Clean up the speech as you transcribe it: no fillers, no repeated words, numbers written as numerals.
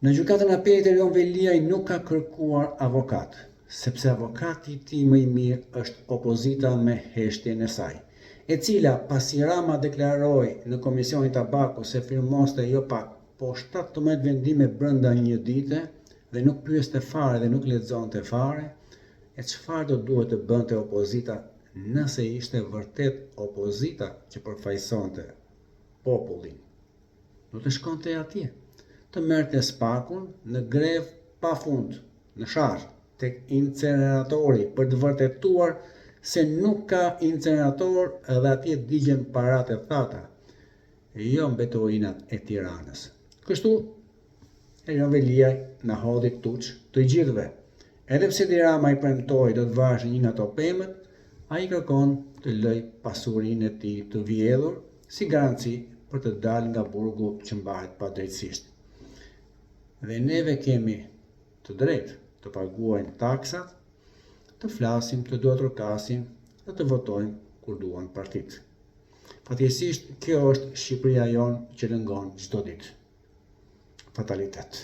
Në gjykatën apelit Erion Veliaj nuk ka kërkuar avokat, sepse avokati i tij më i mirë është opozita me heshtjen e saj, e cila pasi Rama deklaroi në Komisionin Tabaku se firmoste jo pak, po 17 vendime brenda një dite dhe nuk pyeste fare dhe nuk lexonte fare, e çfarë do duhet të bënte opozita nëse ishte vërtet opozita që përfaqësonte popullin? Do të shkonte atje, të merrte spakun në grev pafund, në sharr, tek inceneratori për të vërtetuar se nuk ka incenerator edhe atje digjen paratë e thata, jo mbetorinat e Tiranës. Kështu, Erion Veliaj na hodhi tuç të gjithëve. Edhe pse Edi Rama i premtoi do të vazhë një nga ato pemët, ai kërkon të lëj pasurinë e tij të vjedhur si garanci për të dalë nga burgu që mbahet padrejtësisht. Dhe neve kemi të drejtë të paguajmë taksat, të flasim, të duatrokasim dhe të votojmë kur duan partitë. Fatkeqësisht, kjo është Shqipëria jonë që lëngon çdo ditë. Fatalitet.